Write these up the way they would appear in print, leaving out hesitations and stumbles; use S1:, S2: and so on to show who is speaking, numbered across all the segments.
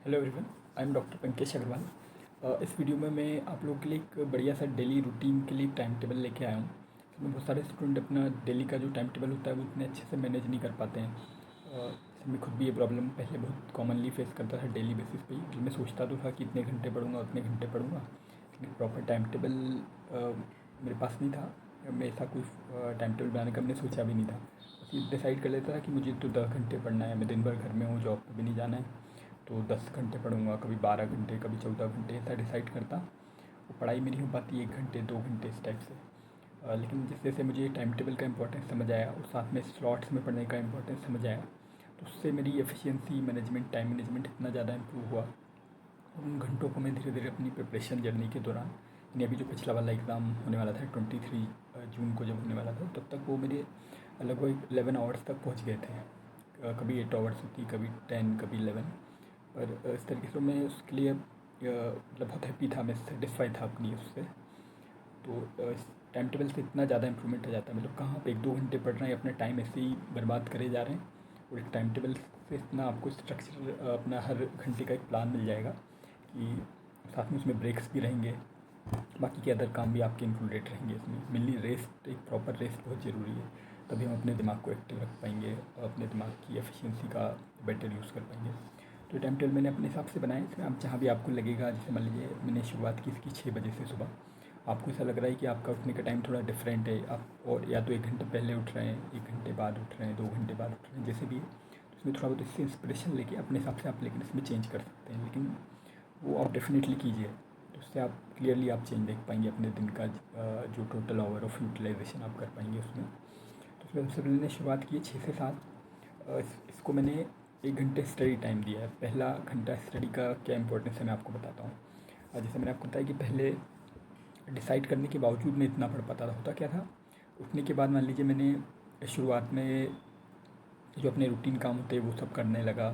S1: Hello everyone, I am doctor Pankaj Agrawal. इस video में मैं आप लोगों के लिए एक बढ़िया सा डेली रूटीन के लिए टाइम टेबल लेके आया हूँ। इसमें बहुत सारे स्टूडेंट अपना डेली का जो टाइम टेबल होता है वो इतने अच्छे से मैनेज नहीं कर पाते हैं। मैं खुद भी ये प्रॉब्लम पहले बहुत कॉमनली फेस करता था डेली बेसिस पे ही। मैं सोचता तो था कि इतने घंटे पढ़ूंगा उतने घंटे पढ़ूंगा, लेकिन प्रॉपर टाइम टेबल मेरे पास नहीं था। मैं ऐसा कोई टाइम टेबल बनाने का मैंने सोचा भी नहीं था। बस ये डिसाइड कर लेता था कि मुझे तो 10 घंटे पढ़ना है, मैं दिन भर घर में हूँ, जॉब पे भी नहीं जाना है, तो 10 घंटे पढ़ूंगा, कभी 12 घंटे, कभी 14 घंटे, ऐसा डिसाइड करता। वो पढ़ाई मेरी हो पाती 1 घंटे 2 घंटे इस टाइप से। लेकिन जैसे जैसे मुझे टाइम टेबल का इंपॉर्टेंस समझ आया और साथ में स्लॉट्स में पढ़ने का इंपॉर्टेंस समझ आया, तो उससे मेरी एफिशिएंसी मैनेजमेंट, टाइम मैनेजमेंट इतना ज़्यादा इम्प्रूव हुआ। उन घंटों को मैं धीरे धीरे अपनी प्रिपरेशन जर्नी के दौरान, यानी अभी जो पिछला वाला एग्ज़ाम होने वाला था 23 जून को जब होने वाला था, तब तक वो मेरे लगभग 11 आवर्स तक पहुँच गए थे। कभी 8 आवर्स होती, कभी 10, कभी 11। पर इस तरीके से मैं उसके लिए मतलब बहुत हैप्पी था, मैं सेटिस्फाई था अपनी उससे। तो इस टाइम टेबल से इतना ज़्यादा इम्प्रूवमेंट आ जाता है, मतलब कहाँ पे 1-2 घंटे पढ़ रहे हैं, अपना टाइम ऐसे ही बर्बाद करे जा रहे हैं। और एक टाइम टेबल से इतना आपको स्ट्रक्चर, अपना हर घंटे का एक प्लान मिल जाएगा कि साथ में उसमें ब्रेक्स भी रहेंगे, बाकी के अदर काम भी आपके इंक्लूडेड रहेंगे इसमें। मेनली रेस्ट, एक प्रॉपर रेस्ट बहुत ज़रूरी है, तभी हम अपने दिमाग को एक्टिव रख पाएंगे, अपने दिमाग की एफिशिएंसी का बेटर यूज़ कर पाएंगे। तो टाइम टेबल मैंने अपने हिसाब से बनाया। इसमें आप जहाँ भी आपको लगेगा, जैसे मान लीजिए मैंने शुरुआत की इसकी 6 बजे से सुबह, आपको ऐसा लग रहा है कि आपका उठने का टाइम थोड़ा डिफरेंट है, आप और या तो 1 घंटे पहले उठ रहे हैं, 1 घंटे बाद उठ रहे हैं, 2 घंटे बाद उठ रहे हैं, जैसे भी है, तो इसमें थोड़ा बहुत इससे इंस्पिरेशन लेके अपने हिसाब से आप लेकिन इसमें चेंज कर सकते हैं। लेकिन वो आप डेफिनेटली कीजिए, तो उससे आप क्लियरली आप चेंज देख पाएंगे अपने दिन का, जो टोटल आवर ऑफ यूटिलाइजेशन आप कर पाएंगे उसमें। तो उसमें सबसे पहले मैंने शुरुआत की है 6 से 7। इसको मैंने 1 घंटे स्टडी टाइम दिया है। पहला घंटा स्टडी का क्या इंपॉर्टेंस है मैं आपको बताता हूँ। जैसे मैंने आपको बताया कि पहले डिसाइड करने के बावजूद मैं इतना पढ़ पाता था। होता क्या था, उठने के बाद मान लीजिए मैंने शुरुआत में जो अपने रूटीन काम होते हैं वो सब करने लगा।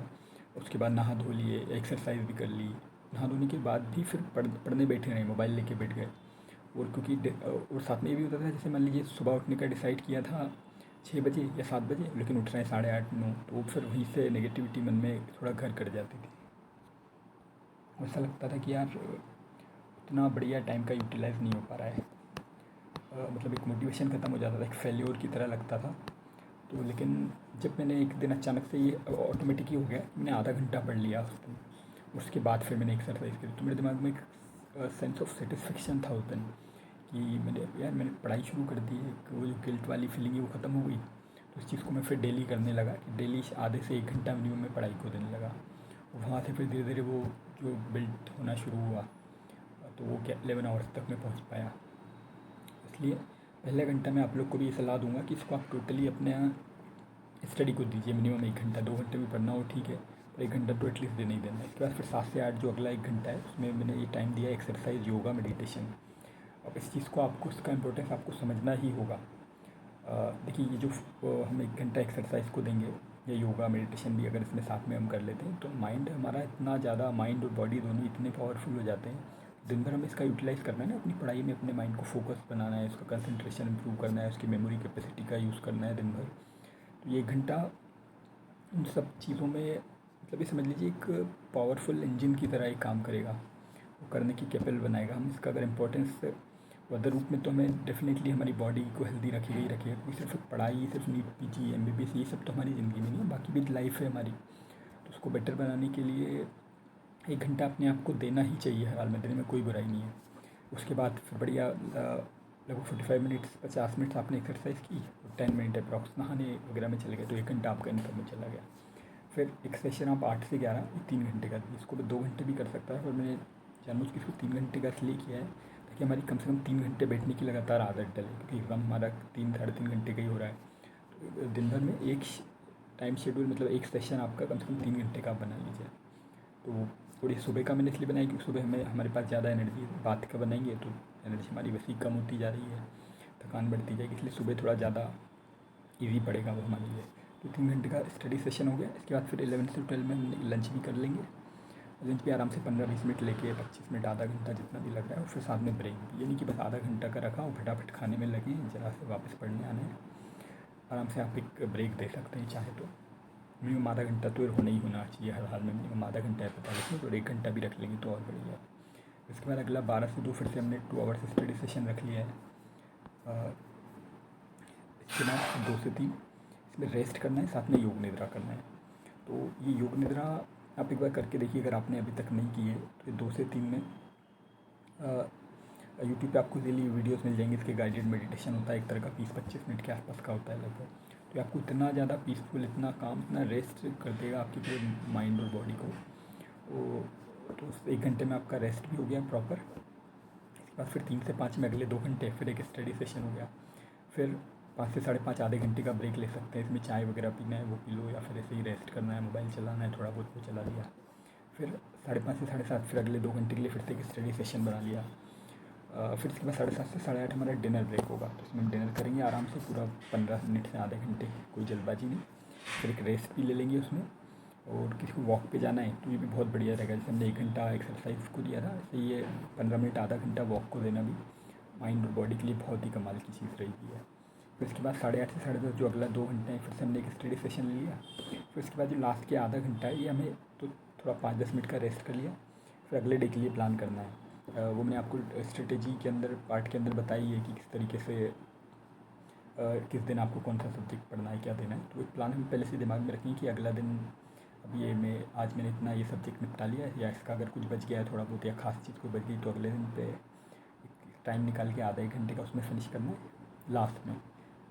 S1: उसके बाद नहा धो लिए, एक्सरसाइज भी कर ली। नहा धोने के बाद भी फिर पढ़ने बैठे रहे, मोबाइल लेके बैठ गए। और क्योंकि और साथ में ये भी होता था, जैसे मान लीजिए सुबह उठने का डिसाइड किया था 6 बजे या 7 बजे, लेकिन उठ रहे हैं 8:30-9, तो फिर वहीं से नेगेटिविटी मन में थोड़ा घर कर जाती थी। ऐसा लगता था कि यार इतना बढ़िया टाइम का यूटिलाइज़ नहीं हो पा रहा है। मतलब एक मोटिवेशन ख़त्म हो जाता था, एक फेल्योर की तरह लगता था। तो लेकिन जब मैंने एक दिन अचानक से ये ऑटोमेटिक ही हो गया, मैंने आधा घंटा पढ़ लिया उस दिन। उसके बाद फिर मैंने एक्सरसाइज करी, तो मेरे दिमाग में एक सेंस ऑफ सेटिस्फेक्शन था उस दिन कि मैंने पढ़ाई शुरू कर दी। एक वो जो गिल्ट वाली फीलिंग है वो ख़त्म हो गई। तो इस चीज़ को मैं फिर डेली करने लगा कि डेली आधे से 1 घंटा मिनिमम मैं पढ़ाई को देने लगा। और वहाँ से फिर धीरे धीरे वो जो बिल्ट होना शुरू हुआ, तो वो क्या 11 आवर्स तक मैं पहुँच पाया। इसलिए पहले घंटा मैं आप लोग को भी ये सलाह दूंगा कि इसको आप टोटली अपने स्टडी को दीजिए। मिनिमम 1 घंटा, 2 घंटे भी पढ़ना हो ठीक है, पर 1 घंटा तो एटलीस्ट देना ही देना है। इसके बाद फिर 7 से 8 जो अगला 1 घंटा है, उसमें मैंने ये टाइम दिया एक्सरसाइज, योगा, मेडिटेशन। अब इस चीज़ को आपको, इसका इंपॉर्टेंस आपको समझना ही होगा। देखिए ये जो हम 1 घंटा एक्सरसाइज को देंगे या योगा मेडिटेशन भी अगर इसमें साथ में हम कर लेते हैं, तो माइंड हमारा इतना ज़्यादा, माइंड और बॉडी दोनों इतने पावरफुल हो जाते हैं। दिन भर हमें इसका यूटिलाइज़ करना है ना, अपनी पढ़ाई में अपने माइंड को फोकस बनाना है, उसका कंसंट्रेशन इंप्रूव करना है, उसकी मेमोरी कैपेसिटी का यूज़ करना है दिन भर। तो ये 1 घंटा उन सब चीज़ों में, मतलब ये समझ लीजिए एक पावरफुल इंजन की तरह ही काम करेगा, वो करने की कैपेबल बनाएगा। हम इसका अगर इम्पोर्टेंस अदर रूप में, तो हमें डेफिनेटली हमारी बॉडी को हेल्दी रखेगा ही रखेगा, क्योंकि सिर्फ पढ़ाई, सिर्फ नीट पीजी एमबीबीएस ये सब तो हमारी ज़िंदगी में नहीं है, बाकी भी लाइफ है हमारी। तो उसको बेटर बनाने के लिए 1 घंटा अपने आप को देना ही चाहिए हर हाल में, देने में कोई बुराई नहीं है। उसके बाद फिर बढ़िया लगभग 45 मिनट्स 50 मिनट्स आपने एक्सरसाइज की, 10 मिनट अप्रॉक्स नहाने वगैरह में चले गए, तो 1 घंटा आपका इनकम में चला गया। फिर एक सेशन आप 8 से 11, ये 3 घंटे का दिए। इसको 2 घंटे भी कर सकता है, पर मैंने जानबूझ के इसको 3 घंटे का इसलिए किया है ताकि हमारी कम से कम 3 घंटे बैठने की लगातार आदत डले, क्योंकि एग्ज़ाम हमारा 3 साढ़े 3 घंटे का ही हो रहा है। तो दिन भर में एक टाइम शेड्यूल, मतलब एक सेशन आपका कम से कम 3 घंटे का आप बना लीजिए। तो थोड़ी सुबह का मैंने इसलिए बनाया क्योंकि सुबह हमें, हमारे पास ज़्यादा एनर्जी है। रात का बनाएंगे तो एनर्जी हमारी वैसे ही कम होती जा रही है, थकान बढ़ती जाएगी, इसलिए सुबह थोड़ा ज़्यादा ईज़ी पड़ेगा वो हमारे लिए। तो 3 घंटे का स्टडी सेशन हो गया। इसके बाद फिर 11 से 12 में हम लंच भी कर लेंगे। लंच भी आराम से 15-20 मिनट लेके, 25 मिनट, आधा घंटा जितना भी लग रहा है, और फिर साथ में ब्रेक भी, यानी कि बस आधा घंटा का रखा और फटाफट खाने में लगे, ज़रा से वापस पढ़ने आना है। आराम से आप एक ब्रेक दे सकते हैं चाहे तो। मिनिमम आधा घंटा तो होना ही होना चाहिए हर हाल में। मिनिमम आधा घंटा है 45 मिनट, और 1 घंटा भी रख लेंगे तो और बढ़िया है। इसके बाद अगला 12 से 2 फिर से हमने 2 आवर्स स्टडी सेशन रख लिया है। इसके बाद 2 से 3 इसमें रेस्ट करना है, साथ में योग निद्रा करना है। तो ये योग निद्रा आप एक बार करके देखिए, अगर आपने अभी तक नहीं की है तो 2 से 3 में यूट्यूब पे आपको डेली वीडियोस मिल जाएंगे। इसके गाइडेड मेडिटेशन होता है एक तरह का, 20-25 मिनट के आसपास का होता है लगभग। तो आपको इतना ज़्यादा पीसफुल, इतना काम, इतना रेस्ट कर देगा आपके पूरे माइंड और बॉडी को। तो उस 1 घंटे में आपका रेस्ट भी हो गया प्रॉपर। इसके बाद फिर 3 से 5 में अगले 2 घंटे फिर एक स्टडी सेशन हो गया। फिर 5 से 5.5 आधे घंटे का ब्रेक ले सकते हैं। इसमें चाय वगैरह पीना है वो पी लो, या फिर ऐसे ही रेस्ट करना है, मोबाइल चलाना है थोड़ा बहुत वो चला लिया। फिर 5:30 से 7:30 फिर अगले 2 घंटे के लिए फिर से एक स्टडी सेशन बना लिया। फिर इसके बाद 7:30 से 8:30 हमारा डिनर ब्रेक होगा। तो इसमें हम डिनर करेंगे आराम से पूरा 15 मिनट से आधे घंटे, कोई जल्दबाजी नहीं। फिर एक रेस्ट भी ले लेंगे उसमें। और किसी को वॉक पे जाना है तो ये भी बहुत बढ़िया रहेगा। जैसे हमने 1 घंटा एक्सरसाइज को दिया था, ऐसे ये 15 मिनट आधा घंटा वॉक को देना भी माइंड और बॉडी के लिए बहुत ही कमाल की चीज़ रहेगी है। फिर इसके बाद 8:30 से 10:30 जो अगला 2 घंटे हैं, फिर से हमने एक स्टडी सेशन ले लिया। फिर इसके बाद जो लास्ट के आधा घंटा है ये हमें तो थोड़ा 5-10 मिनट का रेस्ट कर लिया। फिर अगले डे के लिए प्लान करना है। वो मैंने आपको स्ट्रेटेजी के अंदर पार्ट के अंदर बताई है कि किस तरीके से किस दिन आपको कौन सा सब्जेक्ट पढ़ना है, क्या देना है। तो एक प्लान हम पहले से दिमाग में रखें कि अगला दिन अब ये आज मैंने इतना ये सब्जेक्ट निपटा लिया है, या इसका अगर कुछ बच गया है थोड़ा बहुत या ख़ास चीज़ कोई बच गई तो अगले दिन पे टाइम निकाल के आधा 1 घंटे का उसमें फिनिश करना है लास्ट में।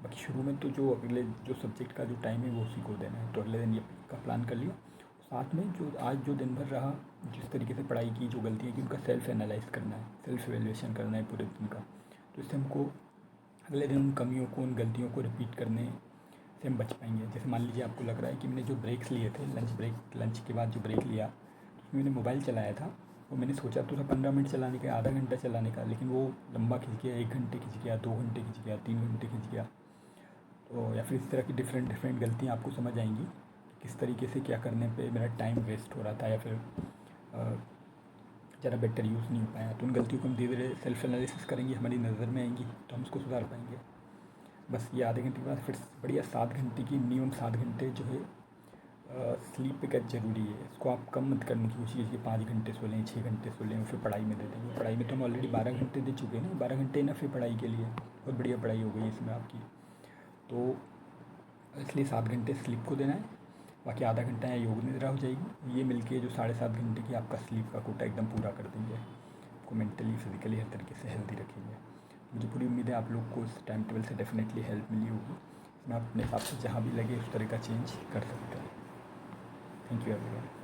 S1: बाकी शुरू में तो जो अगले जो सब्जेक्ट का जो टाइम है वो उसी को देना है। तो अगले दिन ये का प्लान कर लिया। साथ में जो आज जो दिन भर रहा, जिस तरीके से पढ़ाई की, जो गलतियाँ की, उनका सेल्फ एनालाइज करना है, सेल्फ एवेल्यूएशन करना है पूरे दिन का। तो इससे हमको अगले दिन उन कमियों को, उन गलतियों को रिपीट करने से हम बच पाएंगे। जैसे मान लीजिए आपको लग रहा है कि मैंने जो ब्रेक्स लिए थे, लंच के बाद जो ब्रेक लिया तो उसमें मैंने मोबाइल चलाया था, वो मैंने सोचा तो था 15 मिनट चलाने का, आधा घंटा चलाने का, लेकिन वो लंबा खिंच गया, 1 घंटे खिंच गया, 2 घंटे खिंच गया, 3 घंटे खिंच गया। तो या फिर इस तरह की डिफरेंट गलतियाँ आपको समझ आएंगी, किस तरीके से क्या करने पे मेरा टाइम वेस्ट हो रहा था, या फिर ज़रा बेटर यूज़ नहीं हो पाया। तो उन गलतियों को हम धीरे धीरे सेल्फ एनालिसिस करेंगे, हमारी नज़र में आएंगी तो हम उसको सुधार पाएंगे। बस ये आधे घंटे के बाद फिर बढ़िया 7 घंटे की, मिनिमम 7 घंटे जो है स्लीप का ज़रूरी है। इसको आप कम मत करने की कोशिश कीजिए, 5 घंटे सो लें, 6 घंटे सो लें और फिर पढ़ाई में दे देंगे। पढ़ाई में तो हम ऑलरेडी 12 घंटे दे चुके हैं ना, 12 घंटे ना फिर पढ़ाई के लिए बहुत बढ़िया पढ़ाई हो गई इसमें आपकी। तो इसलिए 7 घंटे स्लीप को देना है, बाकी आधा घंटा या योग निद्रा हो जाएगी। ये मिलके जो 7.5 घंटे की आपका स्लीप का कोटा एकदम पूरा कर देंगे, आपको मेंटली फिजिकली हर तरीके से हेल्दी रखेंगे। मुझे पूरी उम्मीद है आप लोग को इस टाइम टेबल से डेफिनेटली हेल्प मिली होगी। इसमें आप अपने हिसाब से जहाँ भी लगे उस तरह का चेंज कर सकते हैं। Thank you everyone.